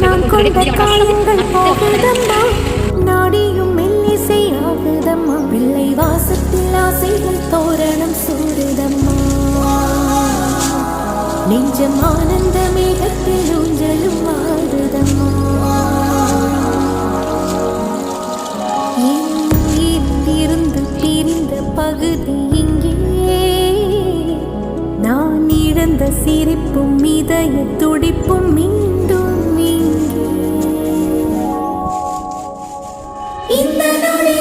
நான் கொண்ட காயங்கள் போகுதம்மா, நாடியும் மெல்லிசை ஆகுதம்மா, பிள்ளை வாசத்தில் ஆசைகள் தோரணம் சூடுதம்மா, நெஞ்சம் ஆனந்த மேகத்தில் ஊஞ்சலும் ஆடுதம்மா. இருந்து பிரிந்த பகுதி இங்கே, நான் இழந்த சிரிப்பும் இதய துடிப்பும் மீண்டும் இங்கே. இந்த நொடி